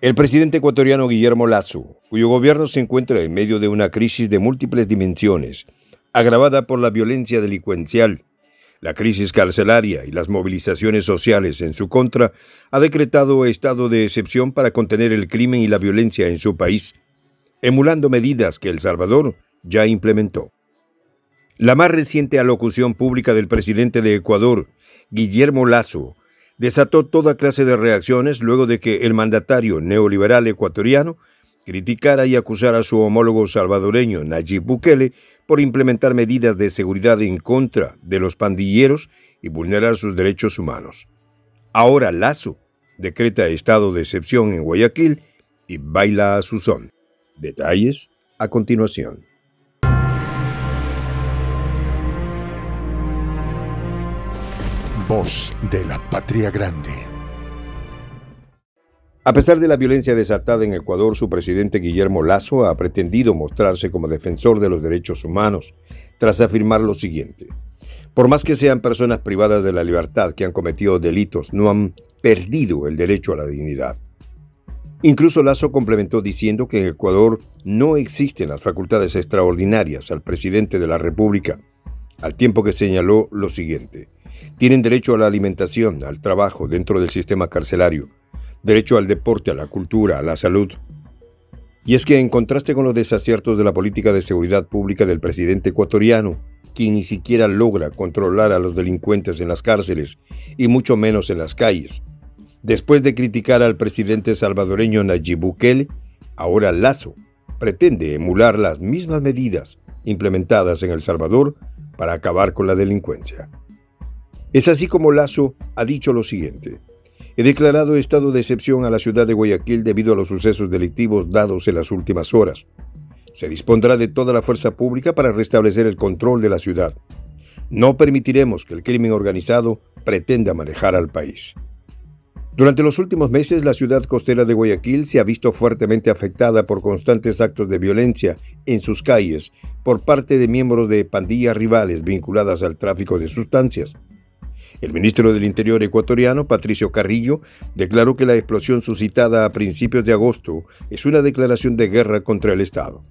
El presidente ecuatoriano Guillermo Lasso, cuyo gobierno se encuentra en medio de una crisis de múltiples dimensiones, agravada por la violencia delincuencial, la crisis carcelaria y las movilizaciones sociales en su contra, ha decretado estado de excepción para contener el crimen y la violencia en su país, emulando medidas que El Salvador ya implementó. La más reciente alocución pública del presidente de Ecuador, Guillermo Lasso, desató toda clase de reacciones luego de que el mandatario neoliberal ecuatoriano criticara y acusara a su homólogo salvadoreño Nayib Bukele por implementar medidas de seguridad en contra de los pandilleros y vulnerar sus derechos humanos. Ahora Lasso decreta estado de excepción en Guayaquil y baila a su son. Detalles a continuación. Voz de la Patria Grande. A pesar de la violencia desatada en Ecuador, su presidente Guillermo Lasso ha pretendido mostrarse como defensor de los derechos humanos, tras afirmar lo siguiente: por más que sean personas privadas de la libertad que han cometido delitos, no han perdido el derecho a la dignidad. Incluso Lasso complementó diciendo que en Ecuador no existen las facultades extraordinarias al presidente de la República, al tiempo que señaló lo siguiente: tienen derecho a la alimentación, al trabajo dentro del sistema carcelario, derecho al deporte, a la cultura, a la salud. Y es que en contraste con los desaciertos de la política de seguridad pública del presidente ecuatoriano, quien ni siquiera logra controlar a los delincuentes en las cárceles y mucho menos en las calles, después de criticar al presidente salvadoreño Nayib Bukele, ahora Lasso pretende emular las mismas medidas implementadas en El Salvador para acabar con la delincuencia. Es así como Lasso ha dicho lo siguiente: he declarado estado de excepción a la ciudad de Guayaquil debido a los sucesos delictivos dados en las últimas horas. Se dispondrá de toda la fuerza pública para restablecer el control de la ciudad. No permitiremos que el crimen organizado pretenda manejar al país. Durante los últimos meses, la ciudad costera de Guayaquil se ha visto fuertemente afectada por constantes actos de violencia en sus calles por parte de miembros de pandillas rivales vinculadas al tráfico de sustancias. El ministro del Interior ecuatoriano, Patricio Carrillo, declaró que la explosión suscitada a principios de agosto es una declaración de guerra contra el Estado.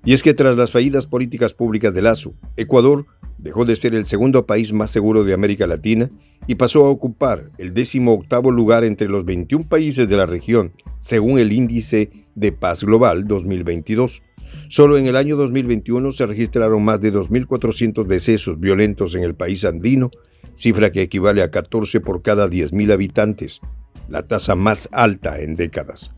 Y es que tras las fallidas políticas públicas de Lasso, Ecuador dejó de ser el segundo país más seguro de América Latina y pasó a ocupar el 18º lugar entre los 21 países de la región, según el Índice de Paz Global 2022. Solo en el año 2021 se registraron más de 2.400 decesos violentos en el país andino, cifra que equivale a 14 por cada 10.000 habitantes, la tasa más alta en décadas.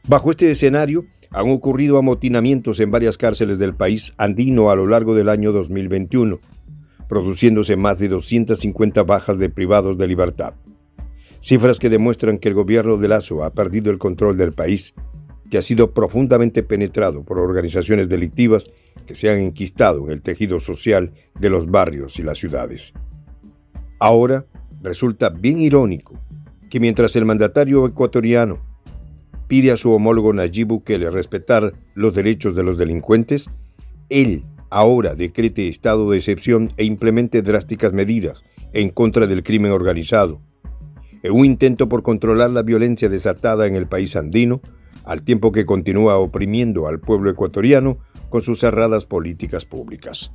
Bajo este escenario, han ocurrido amotinamientos en varias cárceles del país andino a lo largo del año 2021, produciéndose más de 250 bajas de privados de libertad. Cifras que demuestran que el gobierno de Lasso ha perdido el control del país, que ha sido profundamente penetrado por organizaciones delictivas que se han enquistado en el tejido social de los barrios y las ciudades. Ahora resulta bien irónico que mientras el mandatario ecuatoriano pide a su homólogo Nayib Bukele respetar los derechos de los delincuentes, él ahora decrete estado de excepción e implemente drásticas medidas en contra del crimen organizado, en un intento por controlar la violencia desatada en el país andino, al tiempo que continúa oprimiendo al pueblo ecuatoriano con sus cerradas políticas públicas.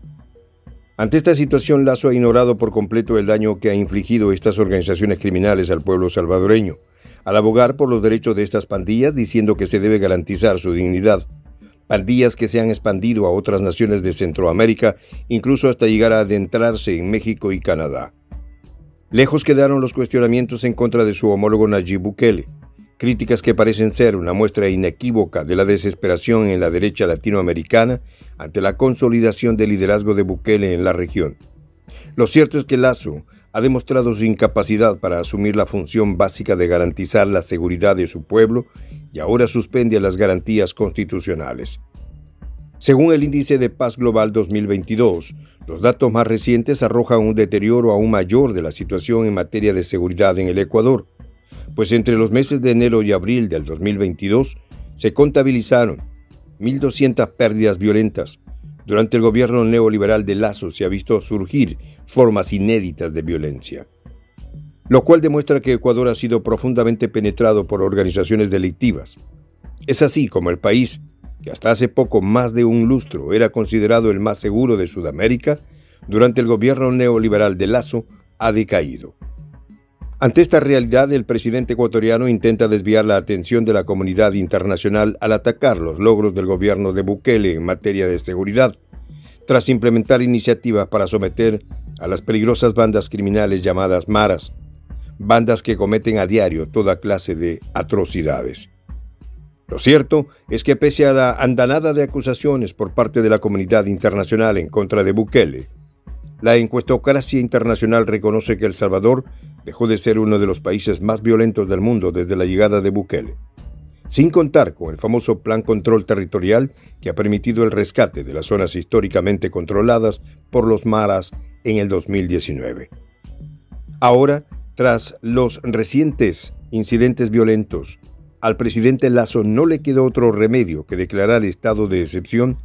Ante esta situación, Lasso ha ignorado por completo el daño que ha infligido estas organizaciones criminales al pueblo salvadoreño, al abogar por los derechos de estas pandillas, diciendo que se debe garantizar su dignidad. Pandillas que se han expandido a otras naciones de Centroamérica, incluso hasta llegar a adentrarse en México y Canadá. Lejos quedaron los cuestionamientos en contra de su homólogo Nayib Bukele, críticas que parecen ser una muestra inequívoca de la desesperación en la derecha latinoamericana ante la consolidación del liderazgo de Bukele en la región. Lo cierto es que Lasso ha demostrado su incapacidad para asumir la función básica de garantizar la seguridad de su pueblo y ahora suspende las garantías constitucionales. Según el Índice de Paz Global 2022, los datos más recientes arrojan un deterioro aún mayor de la situación en materia de seguridad en el Ecuador, pues entre los meses de enero y abril del 2022 se contabilizaron 1.200 pérdidas violentas. Durante el gobierno neoliberal de Lasso se ha visto surgir formas inéditas de violencia. lo cual demuestra que Ecuador ha sido profundamente penetrado por organizaciones delictivas. Es así como el país, que hasta hace poco más de un lustro era considerado el más seguro de Sudamérica, durante el gobierno neoliberal de Lasso, ha decaído. Ante esta realidad, el presidente ecuatoriano intenta desviar la atención de la comunidad internacional al atacar los logros del gobierno de Bukele en materia de seguridad, tras implementar iniciativas para someter a las peligrosas bandas criminales llamadas maras, bandas que cometen a diario toda clase de atrocidades. Lo cierto es que pese a la andanada de acusaciones por parte de la comunidad internacional en contra de Bukele, la encuestocracia internacional reconoce que El Salvador dejó de ser uno de los países más violentos del mundo desde la llegada de Bukele, sin contar con el famoso Plan Control Territorial que ha permitido el rescate de las zonas históricamente controladas por los maras en el 2019. Ahora, tras los recientes incidentes violentos, al presidente Lasso no le quedó otro remedio que declarar estado de excepción,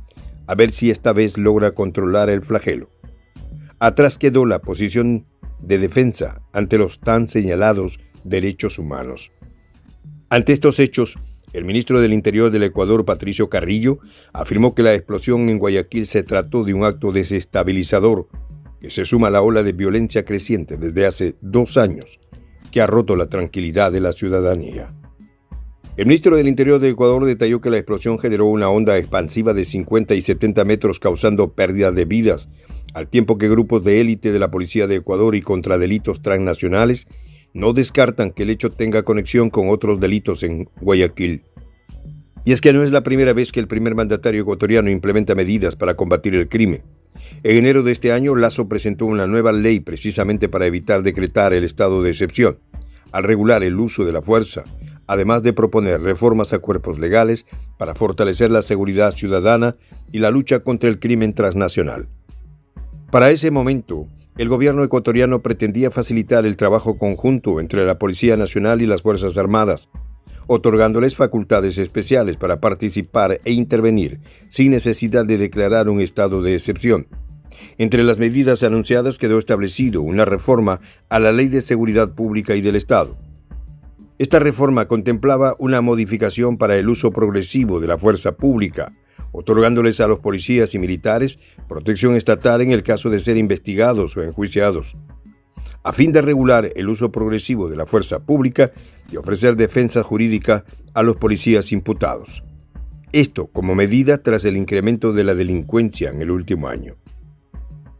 a ver si esta vez logra controlar el flagelo. Atrás quedó la posición de defensa ante los tan señalados derechos humanos. Ante estos hechos, el ministro del Interior del Ecuador, Patricio Carrillo, afirmó que la explosión en Guayaquil se trató de un acto desestabilizador que se suma a la ola de violencia creciente desde hace 2 años, que ha roto la tranquilidad de la ciudadanía. El ministro del Interior de Ecuador detalló que la explosión generó una onda expansiva de 50 y 70 metros causando pérdida de vidas, al tiempo que grupos de élite de la Policía de Ecuador y contra delitos transnacionales no descartan que el hecho tenga conexión con otros delitos en Guayaquil. Y es que no es la primera vez que el primer mandatario ecuatoriano implementa medidas para combatir el crimen. En enero de este año, Lasso presentó una nueva ley precisamente para evitar decretar el estado de excepción, al regular el uso de la fuerza, además de proponer reformas a cuerpos legales para fortalecer la seguridad ciudadana y la lucha contra el crimen transnacional. Para ese momento, el gobierno ecuatoriano pretendía facilitar el trabajo conjunto entre la Policía Nacional y las Fuerzas Armadas, otorgándoles facultades especiales para participar e intervenir sin necesidad de declarar un estado de excepción. Entre las medidas anunciadas quedó establecido una reforma a la Ley de Seguridad Pública y del Estado. Esta reforma contemplaba una modificación para el uso progresivo de la fuerza pública, otorgándoles a los policías y militares protección estatal en el caso de ser investigados o enjuiciados, a fin de regular el uso progresivo de la fuerza pública y ofrecer defensa jurídica a los policías imputados. Esto como medida tras el incremento de la delincuencia en el último año.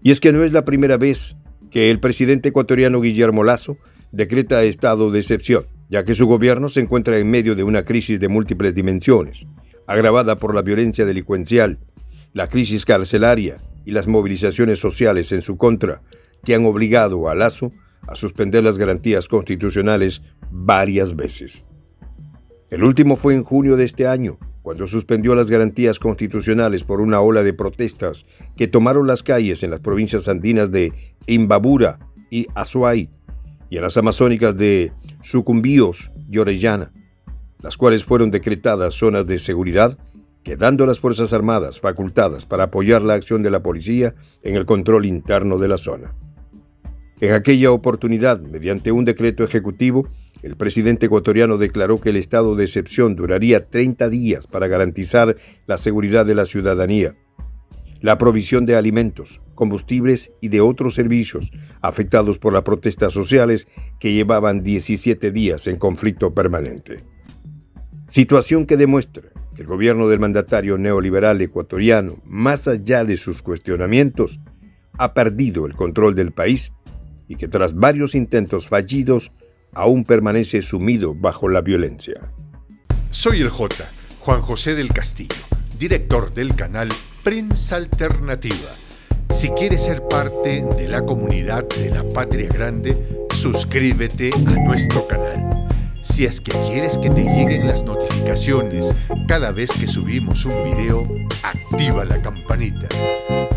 Y es que no es la primera vez que el presidente ecuatoriano Guillermo Lasso decreta estado de excepción, ya que su gobierno se encuentra en medio de una crisis de múltiples dimensiones, agravada por la violencia delincuencial, la crisis carcelaria y las movilizaciones sociales en su contra, que han obligado a Lasso a suspender las garantías constitucionales varias veces. El último fue en junio de este año, cuando suspendió las garantías constitucionales por una ola de protestas que tomaron las calles en las provincias andinas de Imbabura y Azuay, y en las amazónicas de Sucumbíos y Orellana, las cuales fueron decretadas zonas de seguridad, quedando las Fuerzas Armadas facultadas para apoyar la acción de la policía en el control interno de la zona. En aquella oportunidad, mediante un decreto ejecutivo, el presidente ecuatoriano declaró que el estado de excepción duraría 30 días para garantizar la seguridad de la ciudadanía, la provisión de alimentos, combustibles y de otros servicios afectados por las protestas sociales que llevaban 17 días en conflicto permanente. Situación que demuestra que el gobierno del mandatario neoliberal ecuatoriano, más allá de sus cuestionamientos, ha perdido el control del país y que tras varios intentos fallidos aún permanece sumido bajo la violencia. Soy el J, Juan José del Castillo, director del canal Prensa Alternativa. Si quieres ser parte de la comunidad de la Patria Grande, suscríbete a nuestro canal. Si es que quieres que te lleguen las notificaciones cada vez que subimos un video, activa la campanita.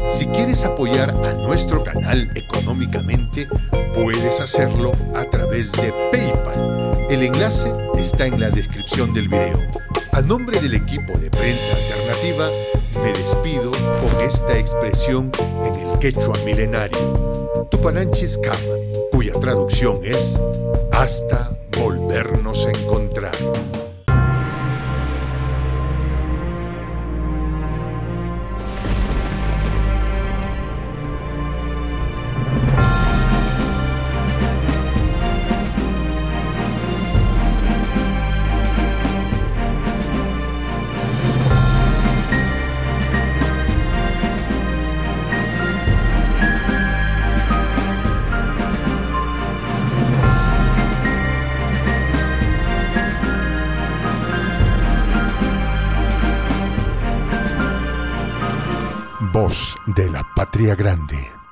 Si quieres apoyar a nuestro canal económicamente, puedes hacerlo a través de PayPal. El enlace está en la descripción del video. A nombre del equipo de Prensa Alternativa, me despido con esta expresión en el quechua milenario, Tupananchis Kama, cuya traducción es Hasta volvernos a encontrar. Voz de la Patria Grande.